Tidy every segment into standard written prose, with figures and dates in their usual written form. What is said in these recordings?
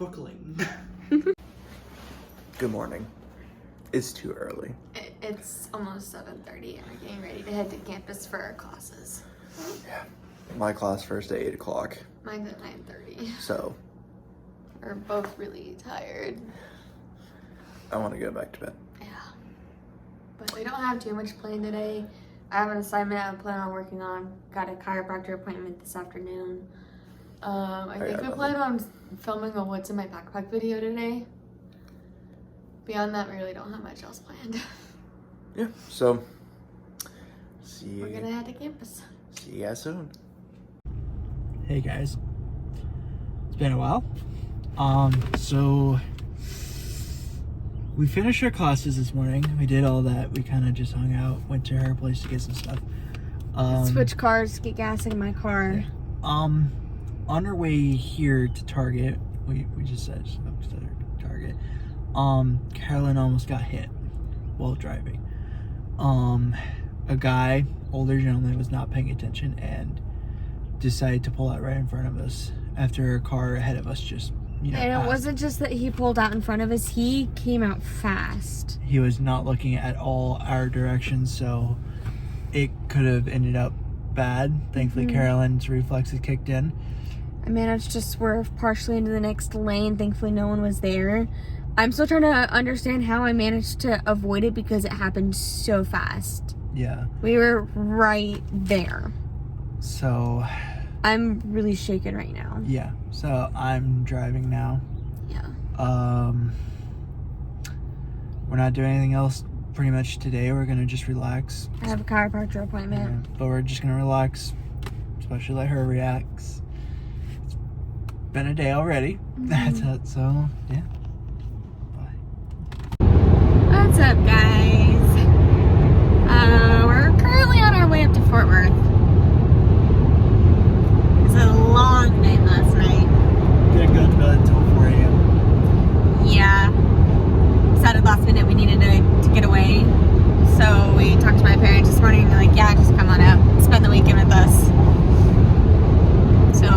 buckling. Good morning. It's too early. It's almost 7:30 and we're getting ready to head to campus for our classes. Yeah. My class first at 8 o'clock. Mine's at 9:30. So. We're both really tired. I want to go back to bed. Yeah. But we don't have too much planned today. I have an assignment I plan on working on. Got a chiropractor appointment this afternoon. I think we plan on filming a What's in My Backpack video today. Beyond that, we really don't have much else planned. Yeah, so We're gonna head to campus. See you guys soon. Hey guys, it's been a while. So we finished our classes this morning. We did all that. We kind of just hung out, went to her place to get some stuff. Switch cars, get gas in my car. On our way here to Target, we just said up to Target. Carolyn almost got hit while driving. A guy, older gentleman, was not paying attention and decided to pull out right in front of us after a car ahead of us just, And passed. it wasn't just that he pulled out in front of us, he came out fast. He was not looking at all our direction, so it could have ended up bad. Thankfully, Carolyn's reflexes kicked in. I managed to swerve partially into the next lane. Thankfully, no one was there. I'm still trying to understand how I managed to avoid it because it happened so fast. Yeah. We were right there. So, I'm really shaken right now. yeah. So, I'm driving now. Yeah. We're not doing anything else pretty much today. We're going to just relax. I have a chiropractor appointment. But we're just going to relax. Especially let her relax. It's been a day already. That's it. So, yeah. What's up, guys? We're currently on our way up to Fort Worth. It's a long night last night. Didn't go to bed until 4 a.m. Yeah. Decided last minute we needed to get away. So we talked to my parents this morning and they're like, yeah, just come on out. Spend the weekend with us. So,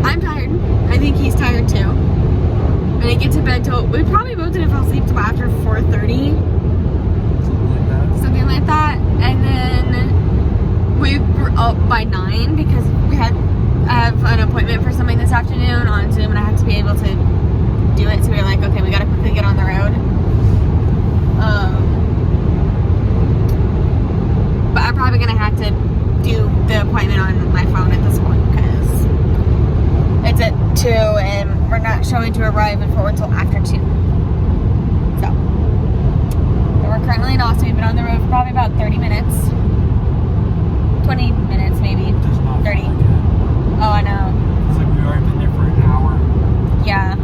I'm tired. I think he's tired too. I didn't get to bed till, we probably both didn't fall asleep till after 4:30. Something like that. And then we were up by 9 because I have an appointment for something this afternoon on Zoom and I have to be able to do it. So we were like, okay, we gotta quickly get on the road. But I'm probably gonna have to do the appointment on my phone at this point because it's at 2 and we're not showing to arrive in Fort Worth until after 2. So, we're currently in Austin. We've been on the road for probably about 30 minutes. 20 minutes maybe. 30. Oh, I know. It's like we've already been there for an hour. Yeah.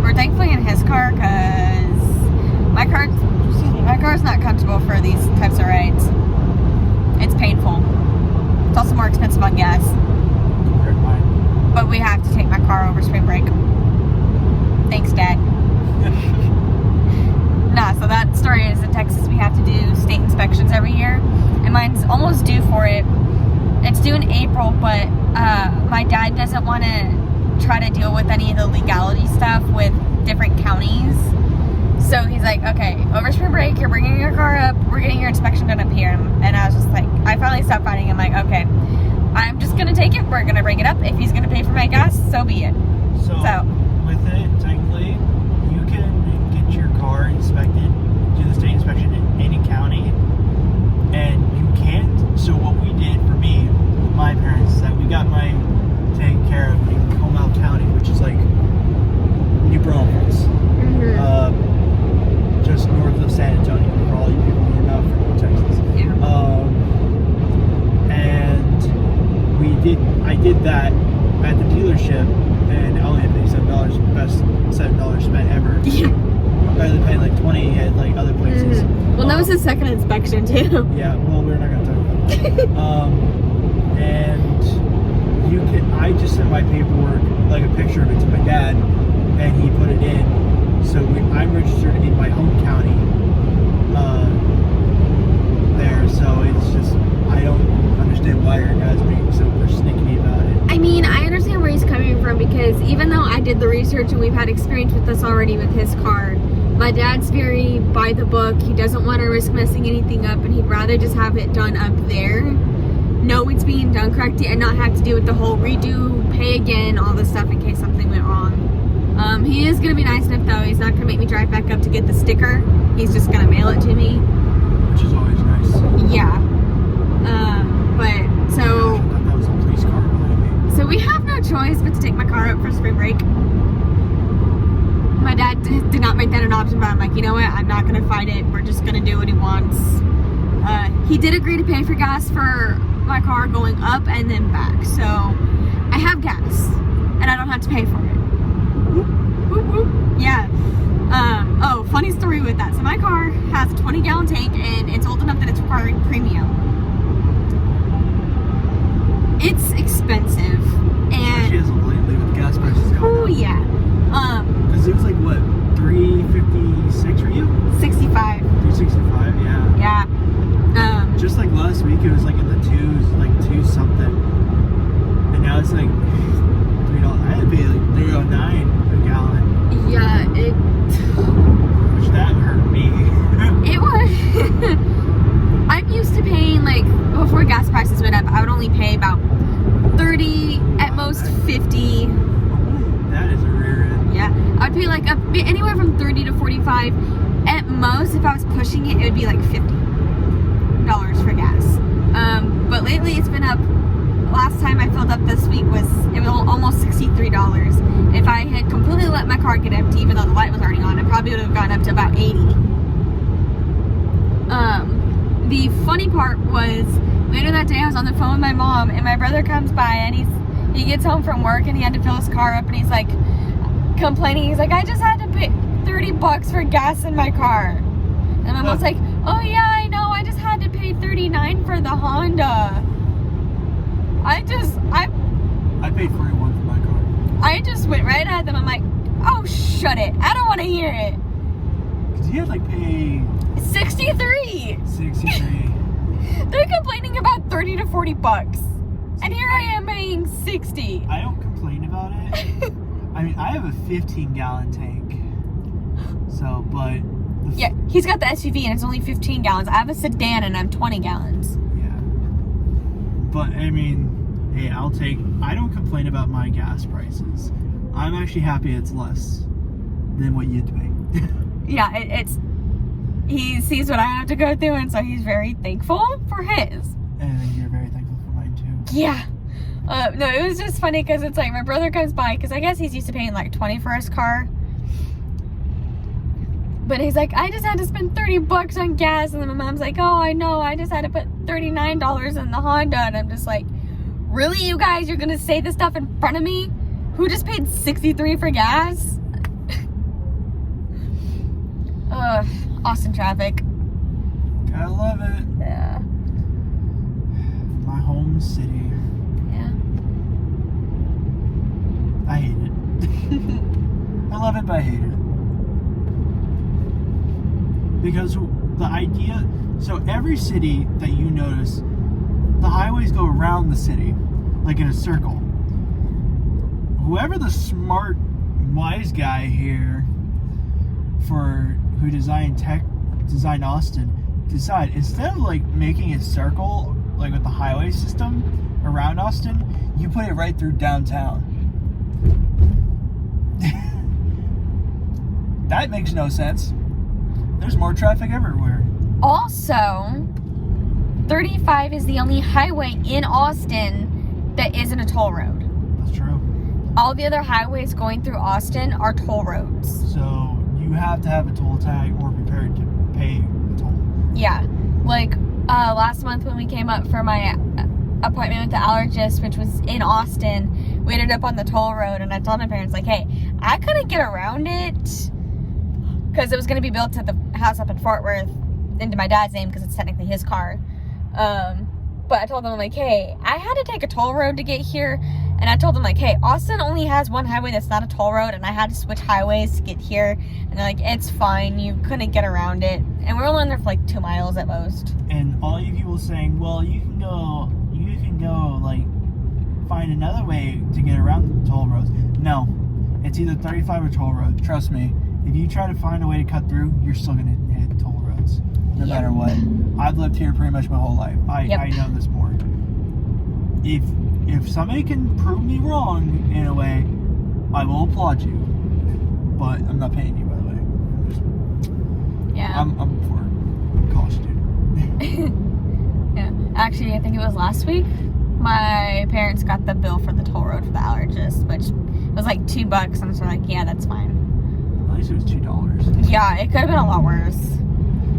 We're thankfully in his car because my car's not comfortable for these types of rides. It's painful. It's also more expensive on gas. But we have to take my car over spring break. Thanks, Dad. Nah, so that story is in Texas. We have to do state inspections every year. And mine's almost due for it. It's due in April, but my dad doesn't want to try to deal with any of the legality stuff with different counties. So he's like, okay, over spring break, you're bringing your car up. We're getting your inspection done up here. And I was just like, I finally stopped fighting. I'm like, okay. I'm just going to take it. We're going to bring it up. If he's going to pay for my gas, so be it. So, with it, technically, you can get your car inspected, do the state inspection in any county, and you can't. So what we did for me, my parents, is that we got mine taken care of in Comal County, which is like New Braunfels, just north of San Antonio, for all you people who are not from Texas. Yeah. I did that at the dealership, and I only had to pay $7. Best $7 spent ever. Yeah. Rather than paying like 20 at like other places. Well, that was his second inspection too. Yeah. Well, we're not gonna talk about that. And you can. I just sent my paperwork, like a picture of it, to my dad, and he put it in. So I'm registered in my home county. There, so it's just I don't understand why your guys being so persnickety about it. I mean, I understand where he's coming experience with this already with his car. My dad's very by the book. He doesn't want to risk messing anything up, and he'd rather just have it done up there, know it's being done correctly, and not have to deal with the whole redo, pay again, all this stuff in case something went wrong. He is going to be nice enough though. He's not going to make me drive back up to get the sticker. He's just going to mail it to me. Which is always nice. Yeah. But so... I thought that was a police car behind me. So we have no choice but to take my car up for spring break. My dad did not make that an option, but I'm like, you know what? I'm not going to fight it. We're just going to do what he wants. He did agree to pay for gas for my car going up and then back. So I have gas and I don't have to pay for it. Whoop, whoop. Yeah. Oh, funny story with that. So my car has a 20-gallon tank and it's old enough that it's requiring premium. It's expensive. And she has lately with gas prices going oh up. yeah. Because it was like what, $3.56 for you? 65. $3.65, yeah. Yeah. Just like last week, it was like in the twos, like two something, and now it's like $3. I had to pay like $3.09 a gallon. Yeah, Which that hurt me. it was. I'm used to paying, like, before gas prices went up, I would only pay about 30, at most 50. That is a rear end. Yeah, I'd pay like anywhere from 30 to 45. At most, if I was pushing it, it would be like $50 for gas. But lately it's been up. Last time I filled up this week it was almost $63. If I had completely let my car get empty, even though the light was already on, it probably would have gone up to about 80. The funny part was later that day I was on the phone with my mom and my brother comes by and he gets home from work and he had to fill his car up and he's like complaining. He's like, I just had to pay $30 for gas in my car. And my mom's like, oh yeah, I know. I just had to pay $39 for the Honda. I paid $41 for my car. I just went right at them. I'm like, oh, shut it. I don't want to hear it. Because you had like pay 63. 63. They're complaining about 30 to 40 bucks. And here I am paying 60. I don't complain about it. I mean, I have a 15-gallon tank. So, but... Yeah, he's got the SUV and it's only 15 gallons. I have a sedan and I'm 20 gallons. Yeah. But, I mean, hey, I don't complain about my gas prices. I'm actually happy it's less than what you had to pay. Yeah, he sees what I have to go through and so he's very thankful for his. And you're very thankful for mine too. Yeah. No, it was just funny because it's like my brother comes by because I guess he's used to paying like 20 for his car. But he's like, I just had to spend $30 on gas. And then my mom's like, oh, I know. I just had to put $39 in the Honda. And I'm just like, really, you guys? You're going to say this stuff in front of me? Who just paid $63 for gas? Austin traffic. Gotta love it. Yeah. My home city. Yeah. I hate it. I love it, but I hate it. Because the idea, so every city that you notice, the highways go around the city, like in a circle. Whoever the smart, wise guy here who designed Austin, decide instead of like making a circle, like with the highway system around Austin, you put it right through downtown. That makes no sense. There's more traffic everywhere. Also, 35 is the only highway in Austin that isn't a toll road. That's true. All the other highways going through Austin are toll roads. So you have to have a toll tag or be prepared to pay a toll. Yeah. Like last month when we came up for my appointment with the allergist, which was in Austin, we ended up on the toll road and I told my parents, like, hey, I couldn't get around it because it was going to be built to the house up in Fort Worth into my dad's name because it's technically his car. But I told them, like, hey, I had to take a toll road to get here. And I told them, like, hey, Austin only has one highway that's not a toll road. And I had to switch highways to get here. And they're like, it's fine. You couldn't get around it. And we're only in there for like 2 miles at most. And all you people saying, well, you can go, like, find another way to get around the toll roads. No. It's either 35 or toll road. Trust me. If you try to find a way to cut through, you're still gonna hit toll roads, no matter what. I've lived here pretty much my whole life. I know this more. If somebody can prove me wrong in a way, I will applaud you. But I'm not paying you, by the way. Yeah. I'm for it. I'm a college student. Yeah. Actually, I think it was last week. My parents got the bill for the toll road for the allergist, which was like $2, and so like, yeah, that's fine. At least it was $2. Yeah, it could have been a lot worse.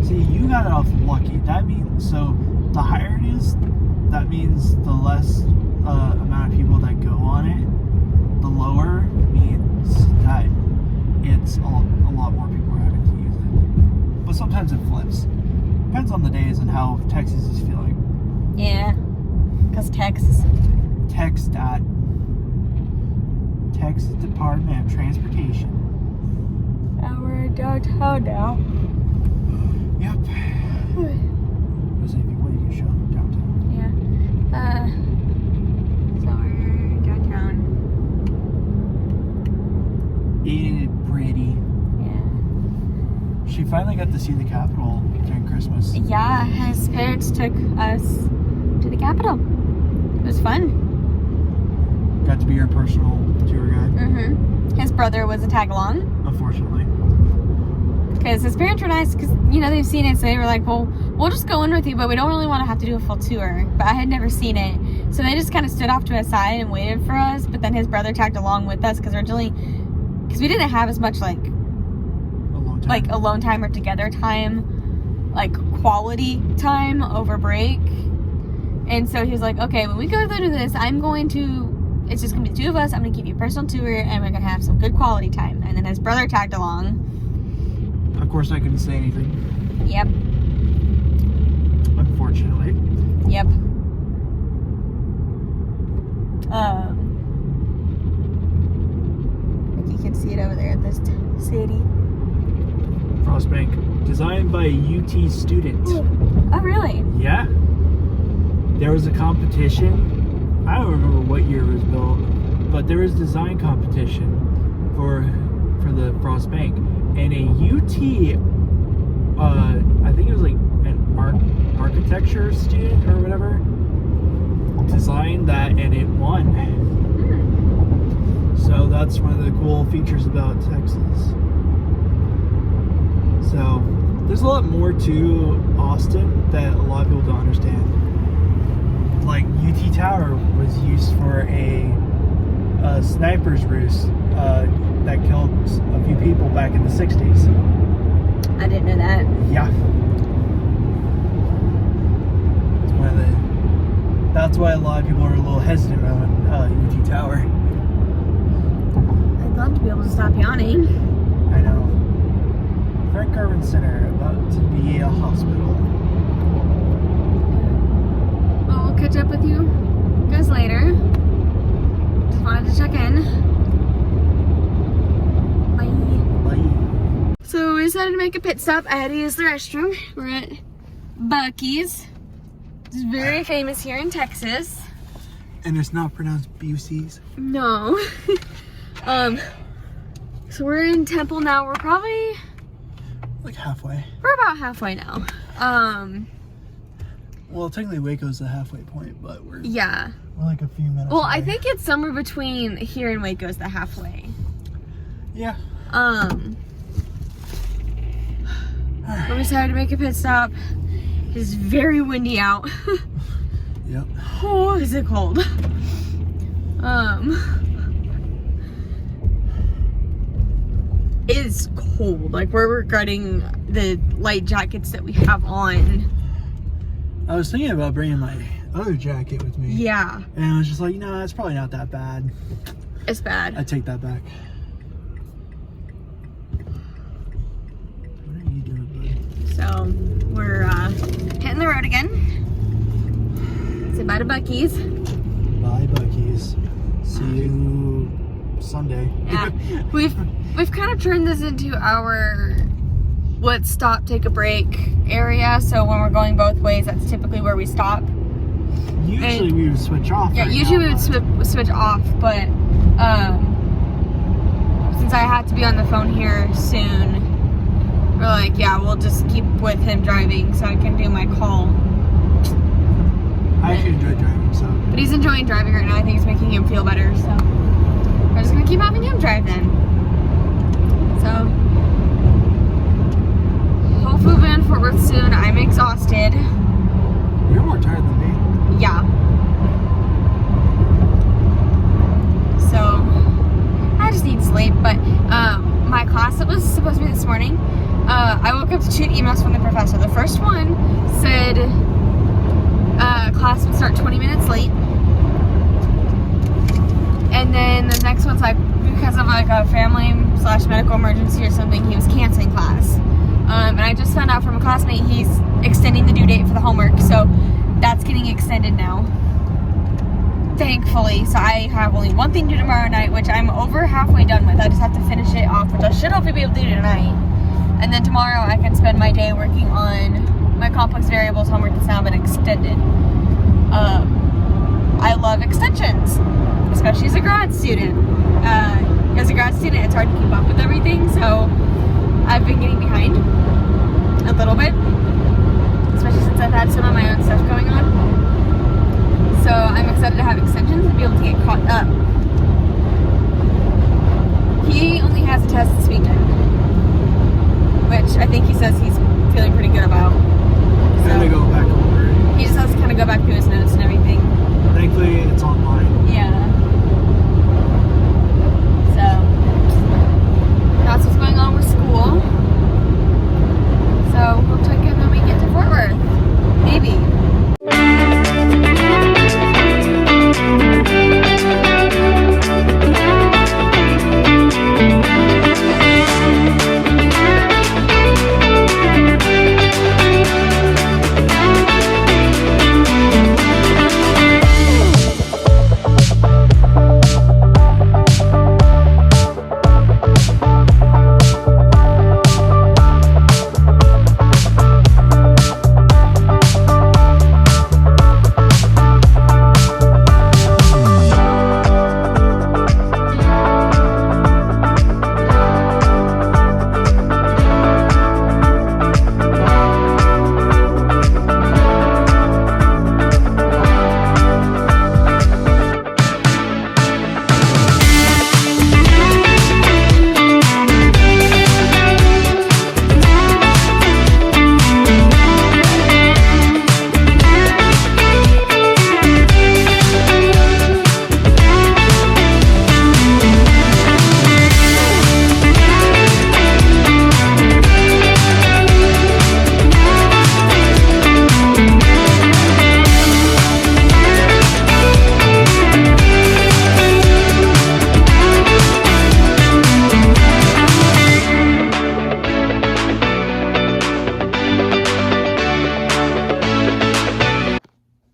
See, you got it off lucky. That means, so the higher it is, that means the less amount of people that go on it. The lower means that it's a lot more people are having to use it. But sometimes it flips. Depends on the days and how Texas is feeling. Yeah. Because Texas Department of Transportation. We're in downtown now. Yep. Let's see if you can show them downtown. Yeah. So we're downtown. Ain't it pretty? Yeah. She finally got to see the Capitol during Christmas. Yeah, his parents took us to the Capitol. It was fun. Got to be her personal tour guide. Mm-hmm. His brother was a tag-along. Unfortunately. Because his parents were nice, because, you know, they've seen it, so they were like, well, we'll just go in with you, but we don't really want to have to do a full tour. But I had never seen it. So they just kind of stood off to a side and waited for us, but then his brother tagged along with us, because originally, because we didn't have as much, like alone time or together time, like, quality time over break. And so he was like, okay, when we go through this, it's just going to be the two of us. I'm going to give you a personal tour, and we're going to have some good quality time. And then his brother tagged along. Of course, I couldn't say anything. Yep. Unfortunately. Yep. You can see it over there in this city. Frostbank, designed by a UT student. Oh, really? Yeah. There was a competition. I don't remember what year it was built, but there was a design competition for the Frostbank, and a UT, I think it was like an architecture student or whatever, designed that, and it won. So that's one of the cool features about Texas. So there's a lot more to Austin that a lot of people don't understand. Like UT Tower was used for a sniper's roost that killed a few people back in the 60s. I didn't know that. Yeah. That's why a lot of people are a little hesitant around UT Tower. I'd love to be able to stop yawning. I know. Frank Garvin Center, about to be a hospital. Well, we'll catch up with you guys later. Just wanted to check in. Bye. Bye. So we decided to make a pit stop. I had to use the restroom. We're at Buc-ee's. It's very famous here in Texas. And it's not pronounced Busey's. No. So we're in Temple now. We're probably Like halfway. we're about halfway now. Well, technically Waco's the halfway point, but we're like a few minutes Well, away. I think it's somewhere between here and Waco's the halfway. Yeah. We decided to make a pit stop. It's very windy out. Yep. Oh, is it cold? It's cold. Like, we're regretting the light jackets that we have on. I was thinking about bringing my other jacket with me. Yeah. And I was just like, no, it's probably not that bad. It's bad. I take that back. What are you doing, bud? So, we're hitting the road again. Say bye to Buc-ee's. Bye, Buc-ee's. See you Sunday. Yeah. We've kind of turned this into our let's stop, take a break area. So when we're going both ways, that's typically where we stop. Usually we would switch off. Yeah, right usually now, we would switch off, but since I had to be on the phone here soon, we're like, yeah, we'll just keep with him driving so I can do my call. I actually enjoy driving, so. But he's enjoying driving right now. I think it's making him feel better, so we're just gonna keep having him drive then. So hopefully we'll be in Fort Worth soon. I'm exhausted. You're more tired than me. Yeah. So I just need sleep. But my class that was supposed to be this morning, I woke up to 2 emails from the professor. The first one said class would start 20 minutes late. And then the next one's like, because of like a family/medical emergency or something, he was canceling class. And I just found out from a classmate he's extending the due date for the homework, so that's getting extended now. Thankfully, so I have only one thing due tomorrow night, which I'm over halfway done with. I just have to finish it off, which I should hopefully be able to do tonight. And then tomorrow I can spend my day working on my complex variables homework that's now been extended. I love extensions, especially as a grad student. As a grad student, it's hard to keep up with everything, so I've been getting behind a little bit, especially since I've had some of my own stuff going on. So I'm excited to have extensions and be able to get caught up. He only has a test this weekend, which I think he says he's feeling pretty good about. So I'm gonna go back over. He just has to kind of go back through his notes and everything. Thankfully, it's online. Yeah. So that's what's going on with school. So we'll check in when we get to Fort Worth. Maybe.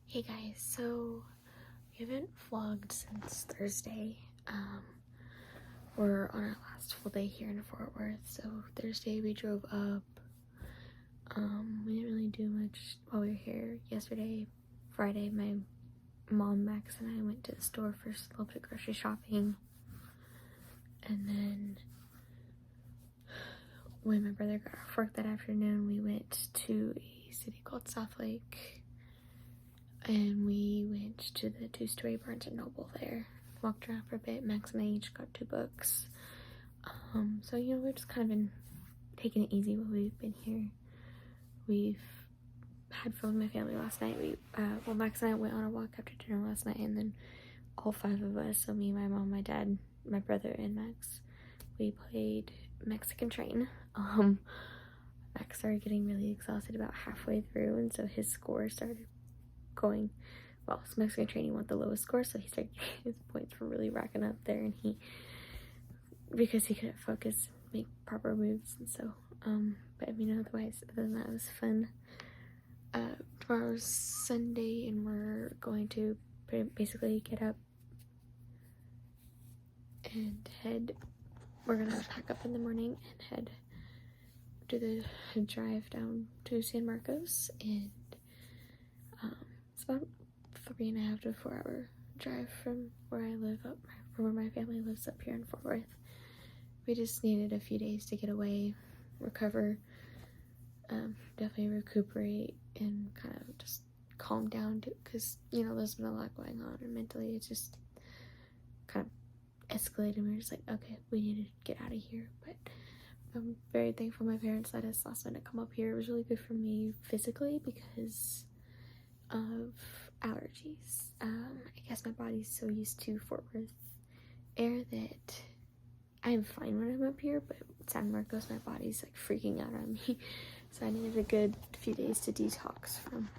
Hey guys, so we haven't vlogged since Thursday. We're on our last full day here in Fort Worth. So Thursday we drove up. We didn't really do much while we were here. Yesterday, Friday, my mom, Max, and I went to the store for a little bit of grocery shopping. And then when my brother got off work that afternoon, we went to a city called South Lake. And we went to the 2-story Barnes & Noble there. Walked around for a bit. Max and I each got 2 books. So, you know, we've just kind of been taking it easy while we've been here. We've had fun with my family last night. Max and I went on a walk after dinner last night, and then all 5 of us, so me, my mom, my dad, my brother, and Max, we played Mexican Train. Max started getting really exhausted about halfway through, and so his score started going, well, it's Mexican Train, he wanted the lowest score, so he started, his points were really racking up there, and because he couldn't focus, make proper moves, and so, but I mean, otherwise, other than that, it was fun. Tomorrow's Sunday, and we're going to basically get up and we're gonna pack up in the morning and head do the drive down to San Marcos, and it's about 3.5 to 4 hour drive from where I live from where my family lives up here in Fort Worth. we just needed a few days to get away, recover, definitely recuperate, and kind of just calm down, because, you know, there's been a lot going on, and mentally it's just kind of escalated. We were just like, okay, we need to get out of here. But I'm very thankful my parents let us last minute come up here. It was really good for me physically because of allergies. I guess my body's so used to Fort Worth air that I'm fine when I'm up here, but San Marcos, my body's like freaking out on me. So I needed a good few days to detox from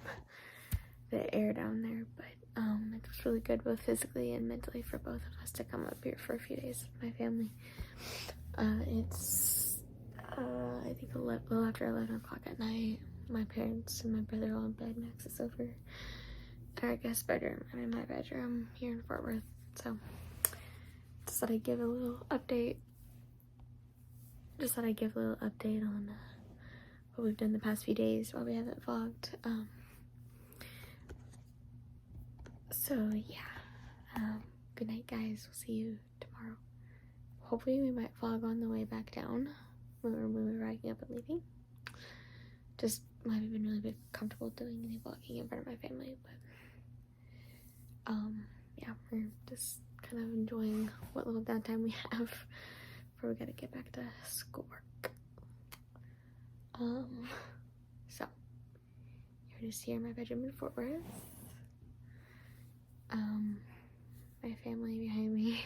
the air down there. But it was really good both physically and mentally for both of us to come up here for a few days with my family. It's I think a little after 11 o'clock at night. My parents and my brother are all in bed. Max is over in our guest bedroom. I'm in my bedroom here in Fort Worth. So just thought I'd give a little update. On what we've done the past few days while we haven't vlogged. So yeah. Good night, guys. We'll see you tomorrow. Hopefully we might vlog on the way back down when we're riding up and leaving. Just haven't been really comfortable doing any vlogging in front of my family, but yeah, we're just kind of enjoying what little downtime we have before we gotta get back to schoolwork. So you're just here in my bedroom in Fort Worth. My family behind me.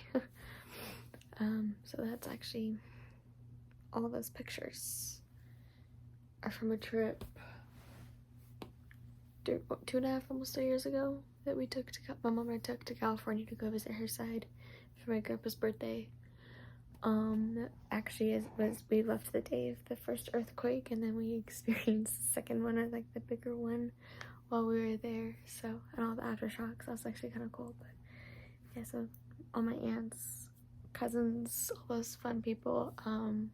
So that's actually all those pictures are from a trip 2.5, almost 3 years ago that we took to my mom and I took to California to go visit her side for my grandpa's birthday. Actually, we left the day of the first earthquake, and then we experienced the second one, or like the bigger one, while we were there. So, and all the aftershocks. That was actually kind of cool. But yeah, so all my aunts, cousins, all those fun people. And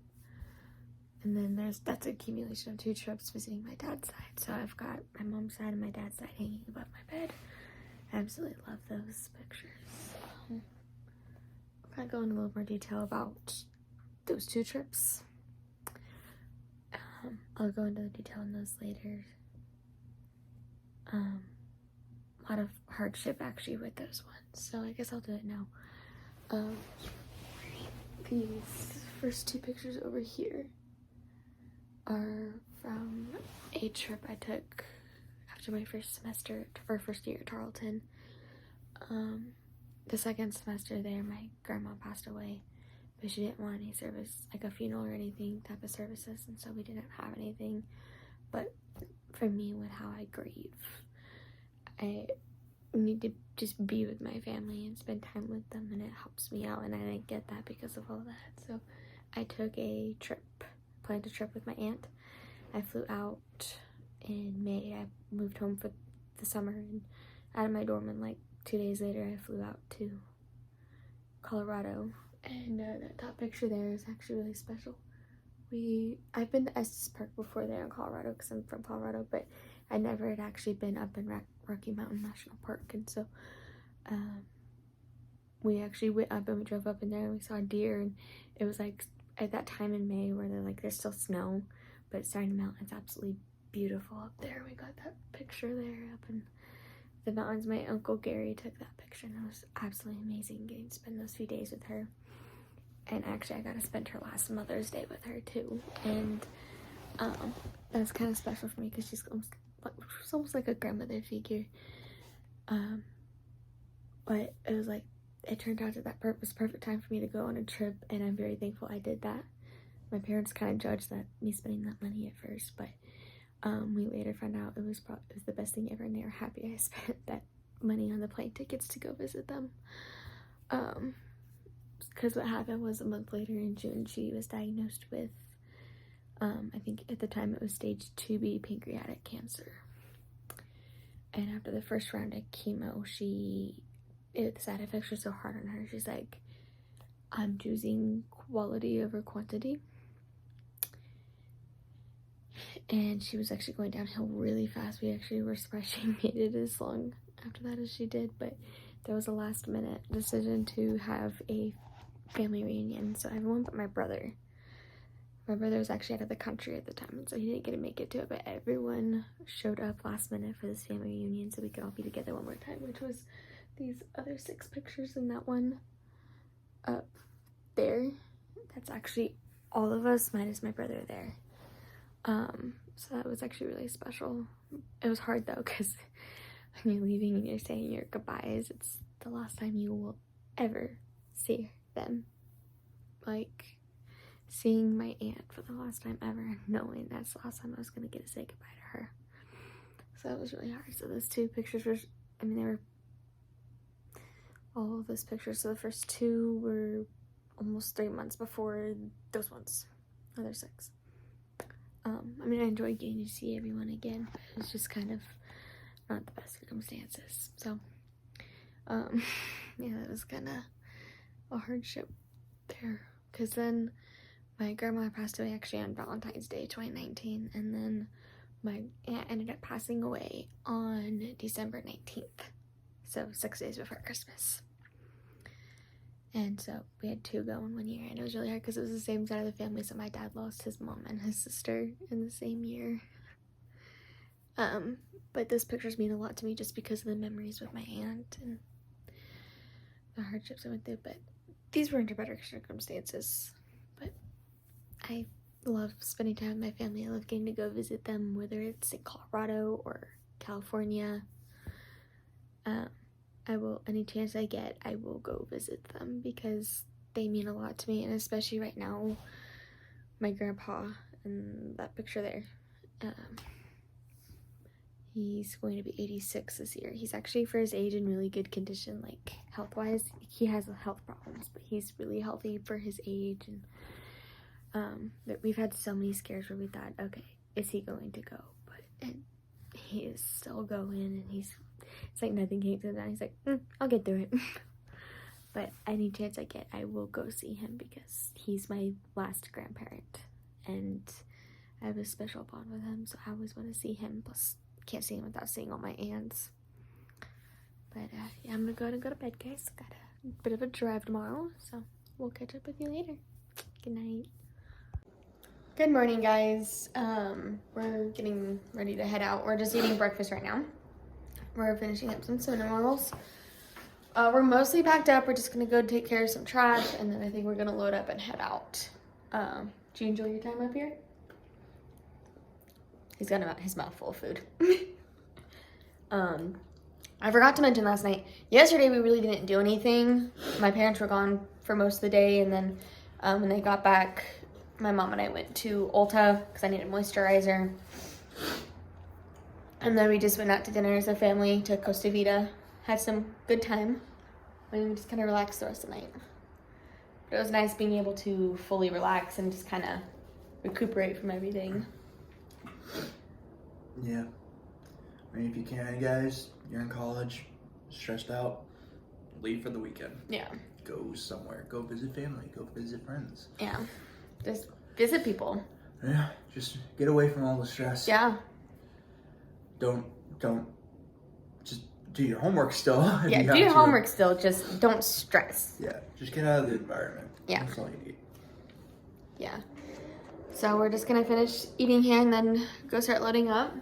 then that's an accumulation of 2 trips visiting my dad's side. So I've got my mom's side and my dad's side hanging above my bed. I absolutely love those pictures. I'll kind of go into a little more detail about those 2 trips. I'll go into the detail on those later. A lot of hardship actually with those ones, so I guess I'll do it now. These first 2 pictures over here are from a trip I took after my first year at Tarleton. The second semester there, my grandma passed away, but she didn't want any service, like a funeral or anything type of services, and so we didn't have anything. But for me, with how I grieve, I need to just be with my family and spend time with them, and it helps me out, and I didn't get that because of all that. So I took planned a trip with my aunt. I flew out in May. I moved home for the summer and out of my dorm, and like 2 days later I flew out to Colorado, and that top picture there is actually really special. I've been to Estes Park before there in Colorado because I'm from Colorado, but I never had actually been up in Rocky Mountain National Park, and so we actually went up and we drove up in there and we saw deer, and it was like at that time in May where there's still snow, but it's starting to melt. It's absolutely beautiful up there. We got that picture there up in the mountains. My Uncle Gary took that picture, and it was absolutely amazing getting to spend those few days with her. And actually I got to spend her last Mother's Day with her too, and that's kind of special for me because she's almost like a grandmother figure. But it was like, it turned out that was perfect time for me to go on a trip, and I'm very thankful I did that. My parents kind of judged me spending that money at first, but we later found out it was the best thing ever, and they were happy I spent that money on the plane tickets to go visit them. Because what happened was a month later in June, she was diagnosed with, I think at the time it was stage 2B pancreatic cancer. And after the first round of chemo, the side effects were so hard on her. She's like, I'm choosing quality over quantity. And she was actually going downhill really fast. We actually were surprised she made it as long after that as she did, but there was a last minute decision to have a family reunion, so everyone but my brother. My brother was actually out of the country at the time, so he didn't get to make it to it, but everyone showed up last minute for this family reunion so we could all be together one more time, which was these other 6 pictures and that one up there. That's actually all of us minus my brother there. So that was actually really special. It was hard though, because when you're leaving and you're saying your goodbyes, it's the last time you will ever see them. Like, seeing my aunt for the last time ever, knowing that's the last time I was gonna get to say goodbye to her. So that was really hard. So those 2 pictures were, I mean, they were all of those pictures. So the first 2 were almost 3 months before those ones, other 6. I mean, I enjoyed getting to see everyone again, but it was just kind of not the best circumstances. So, yeah, that was kind of a hardship there, because then my grandma passed away actually on Valentine's Day 2019, and then my aunt ended up passing away on December 19th, so 6 days before Christmas. And so we had 2 go in 1 year, and it was really hard because it was the same side of the family. So my dad lost his mom and his sister in the same year. But those pictures mean a lot to me just because of the memories with my aunt and the hardships I went through. But these were under better circumstances. But I love spending time with my family. I love getting to go visit them, whether it's in Colorado or California. I will, any chance I get, I will go visit them because they mean a lot to me. And especially right now, my grandpa in that picture there, he's going to be 86 this year. He's actually, for his age, in really good condition, like health-wise. He has health problems, but he's really healthy for his age. And we've had so many scares where we thought, okay, is he going to go? But he is still going, and it's like nothing came to him down. He's like, I'll get through it. But any chance I get, I will go see him because he's my last grandparent, and I have a special bond with him, so I always want to see him. Plus, can't see him without seeing all my aunts. But yeah, I'm gonna go ahead and go to bed, guys. Got a bit of a drive tomorrow, so we'll catch up with you later. Good night. Good morning, guys. We're getting ready to head out. We're just eating breakfast right now. We're finishing up some cinnamon rolls. We're mostly packed up. We're just gonna go take care of some trash, and then I think we're gonna load up and head out. Do you enjoy your time up here? He's got his mouth full of food. I forgot to mention last night. Yesterday we really didn't do anything. My parents were gone for most of the day, and then when they got back, my mom and I went to Ulta because I needed moisturizer. And then we just went out to dinner as a family to Costa Vida. Had some good time. And we just kind of relaxed the rest of the night. But it was nice being able to fully relax and just kind of recuperate from everything. Yeah. I mean, if you can, guys, you're in college, stressed out, leave for the weekend. Yeah. Go somewhere. Go visit family. Go visit friends. Yeah. Just visit people. Yeah. Just get away from all the stress. Yeah. Don't just do your homework still. Yeah, do your homework still, just don't stress. Yeah, just get out of the environment. Yeah. That's all you need. Yeah. So we're just gonna finish eating here and then go start loading up.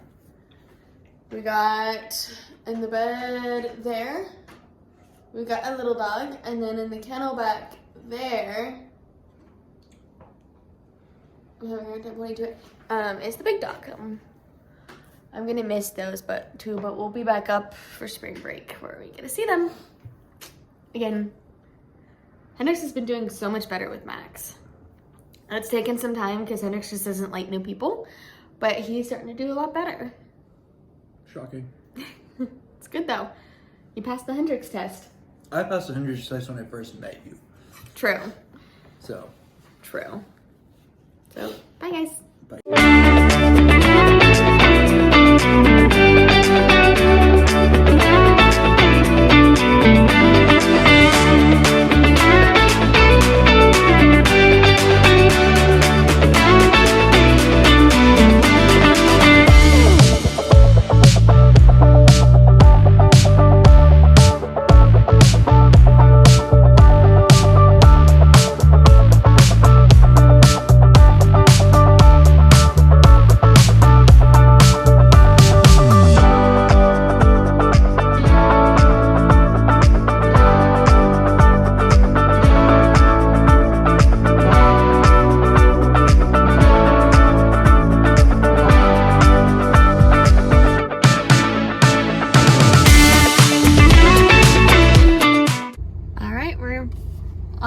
We got in the bed there, we got a little dog, and then in the kennel back there, I'm having a hard time pointing to it, is the big dog. I'm gonna miss those but we'll be back up for spring break where we get to see them. Again, Hendrix has been doing so much better with Max. It's taken some time because Hendrix just doesn't like new people, but he's starting to do a lot better. Shocking. It's good though. You passed the Hendrix test. I passed the Hendrix test when I first met you. True. So. True. So, bye guys. Bye.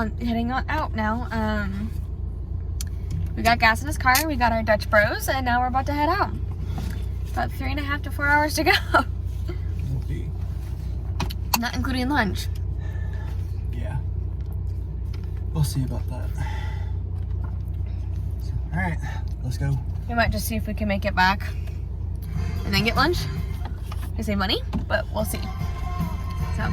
heading on out now. We got gas in his car, we got our Dutch Bros, and now we're about to head out. About 3.5 to 4 hours to go. Not including lunch. Yeah. We'll see about that. All right, let's go. We might just see if we can make it back and then get lunch to save money, but we'll see. So.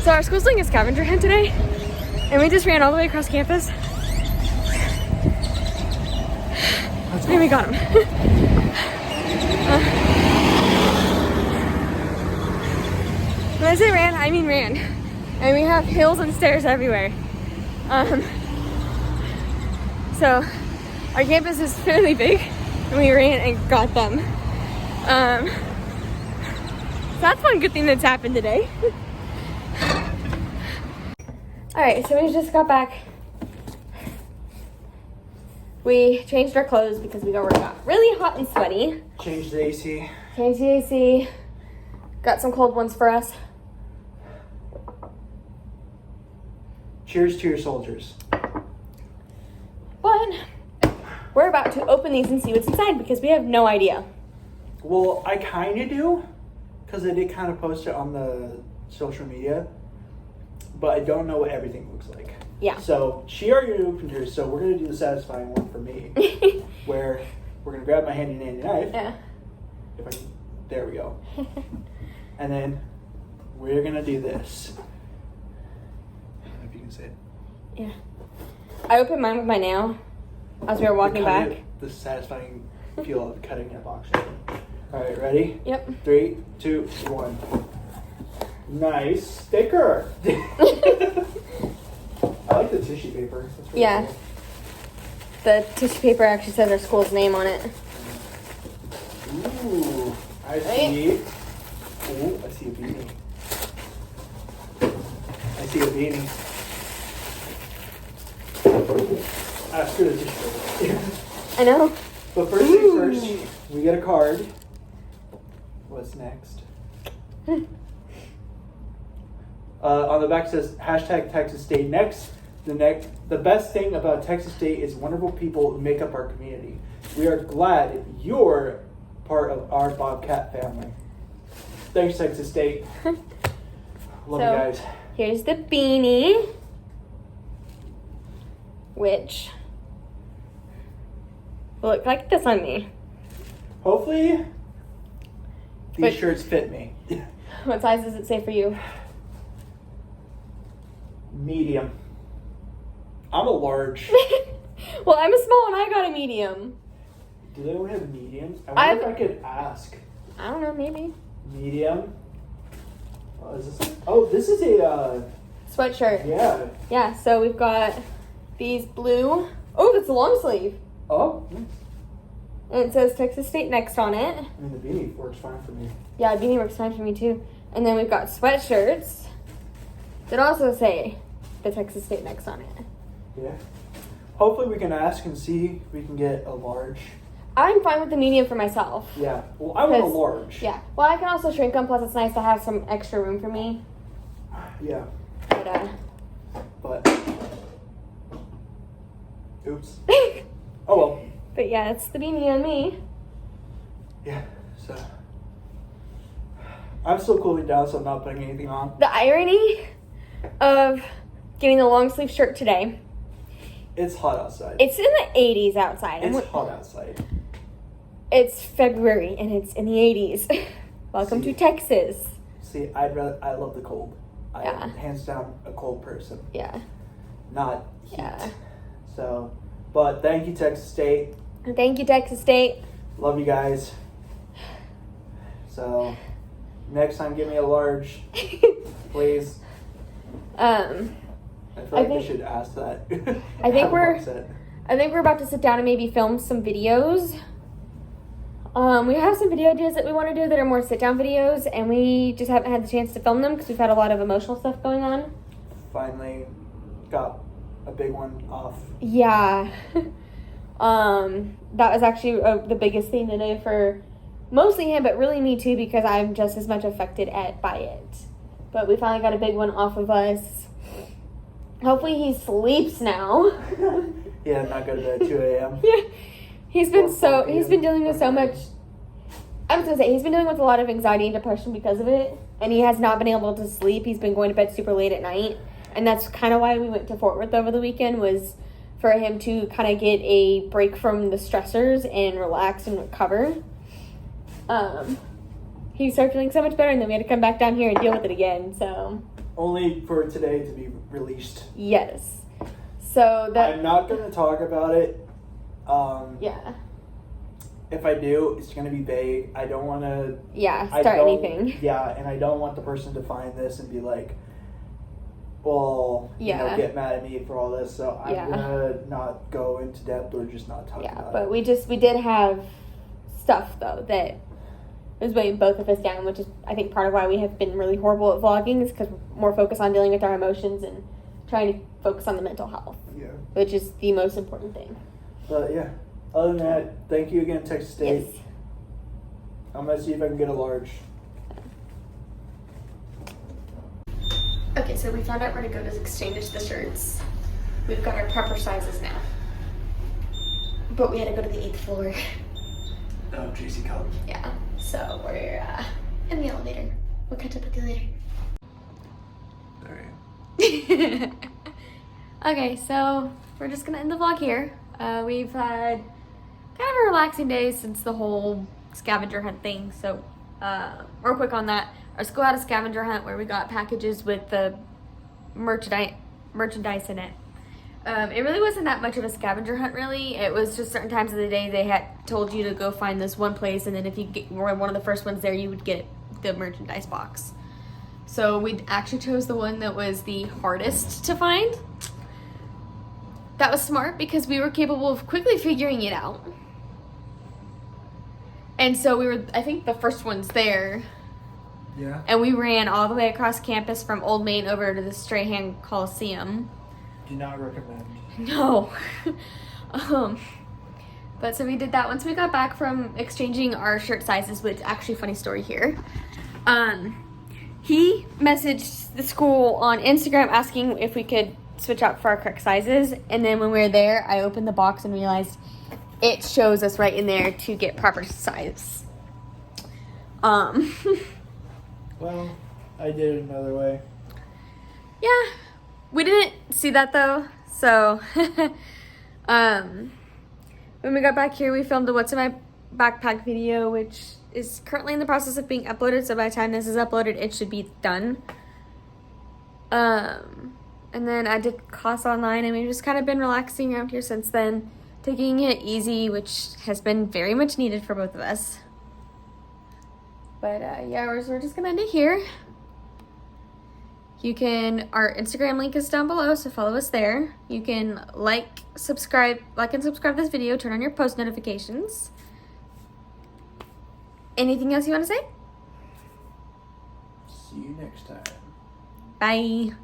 So our school's doing a scavenger hunt today, and we just ran all the way across campus. And we got him. When I say ran, I mean ran. And we have hills and stairs everywhere. So our campus is fairly big, and we ran and got them. So that's one good thing that's happened today. Alright, so we just got back. We changed our clothes because we got really hot and sweaty. Change the AC. Changed the AC. Got some cold ones for us. Cheers to your soldiers. But we're about to open these and see what's inside because we have no idea. Well, I kind of do, because I did kind of post it on the social media, but I don't know what everything looks like. Yeah. So she already opened hers, so we're going to do the satisfying one for me, where we're going to grab my handy dandy knife. Yeah. If I can, there we go. And then we're going to do this. I don't know if you can see it. Yeah. I opened mine with my nail as we were walking back. The satisfying feel of cutting that box open. All right, ready? Yep. 3, 2, 1. Nice sticker. I like the tissue paper. That's really Yeah. cool. The tissue paper actually says our school's name on it. Ooh, I see. Ooh, I see a beanie. I see a beanie. Screw the tissue paper. I know. But first things first, we get a card. What's next? On the back it says hashtag Texas State next. The best thing about Texas State is wonderful people who make up our community. We are glad you're part of our Bobcat family. Thanks, Texas State. Love you guys. Here's the beanie, which will look like this on me. Hopefully, these shirts fit me. What size does it say for you? Medium. I'm a large. Well, I'm a small and I got a medium. Do they only have mediums? I wonder if I could ask. I don't know, maybe. Medium. This is a Sweatshirt. yeah. Yeah, so we've got these blue. Oh, that's a long sleeve. Oh, nice. And it says Texas State next on it. I mean, the beanie works fine for me. Yeah, a beanie works fine for me too. And then we've got sweatshirts that also say the Texas State next on it. Yeah. Hopefully we can ask and see if we can get a large. I'm fine with the medium for myself. Yeah. Well, I want a large. Yeah. Well, I can also shrink them. Plus, it's nice to have some extra room for me. Yeah. But oops. Oh well. But yeah, it's the beanie on me. Yeah. So I'm still cooling down, so I'm not putting anything on. The irony of getting the long sleeve shirt today. It's hot outside. It's in the 80s outside. It's hot outside. It's February and it's in the 80s. Welcome to Texas. See, I love the cold. I Yeah. am hands down a cold person, Yeah. not heat. Yeah. So, but thank you, Texas State. Thank you, Texas State. Love you guys. So, next time, give me a large, please. I feel like we should ask that. I think Have one set. I think we're about to sit down and maybe film some videos. We have some video ideas that we want to do that are more sit-down videos, and we just haven't had the chance to film them because we've had a lot of emotional stuff going on. Finally got a big one off. Yeah. That was actually the biggest thing today for mostly him, but really me too, because I'm just as much affected by it. But we finally got a big one off of us. Hopefully he sleeps now. Yeah, not go to bed at 2 a.m. Yeah. He's been dealing with so much. I was gonna say he's been dealing with a lot of anxiety and depression because of it, and he has not been able to sleep. He's been going to bed super late at night, and that's kind of why we went to Fort Worth over the weekend, was for him to kind of get a break from the stressors and relax and recover. He started feeling so much better, and then we had to come back down here and deal with it again. So only for today to be released. Yes. So that I'm not gonna talk about it. Yeah. If I do, it's gonna be vague. I don't want to. Yeah. Start anything. Yeah, and I don't want the person to find this and be like, well, Yeah. get mad at me for all this. So I'm gonna not go into depth or just not talk about it. But we did have stuff though that was weighing both of us down, which is I think part of why we have been really horrible at vlogging, is because we're more focused on dealing with our emotions and trying to focus on the mental health. Yeah. Which is the most important thing. But yeah, other than that, thank you again, Texas State. Yes. I'm gonna see if I can get a large. Okay, so we found out where to go to exchange the shirts. We've got our proper sizes now. But we had to go to the 8th floor. Oh, JC College. Yeah, so we're in the elevator. We'll catch up with you later. Alright. Okay, so we're just gonna end the vlog here. We've had kind of a relaxing day since the whole scavenger hunt thing. So real quick on that, our school had a scavenger hunt where we got packages with the merchandise in it. It really wasn't that much of a scavenger hunt, really. It was just certain times of the day they had told you to go find this one place, and then if you were one of the first ones there, you would get the merchandise box. So we actually chose the one that was the hardest to find. That was smart because we were capable of quickly figuring it out. And so we were, I think, the first ones there. Yeah. And we ran all the way across campus from Old Main over to the Strahan Coliseum. Do not recommend. No. But so we did that once we got back from exchanging our shirt sizes, which actually funny story here. He messaged the school on Instagram asking if we could switch out for our correct sizes, and then when we were there, I opened the box and realized it shows us right in there to get proper size. Well, I did it another way. Yeah, we didn't see that though, so when we got back here, we filmed a What's in My Backpack video, which is currently in the process of being uploaded, so by the time this is uploaded, it should be done. And then I did class online, and we've just kind of been relaxing around here since then, taking it easy, which has been very much needed for both of us. But yeah, we're just gonna end it here. Our Instagram link is down below, so follow us there. You can like and subscribe this video, turn on your post notifications. Anything else you want to say? See you next time. Bye.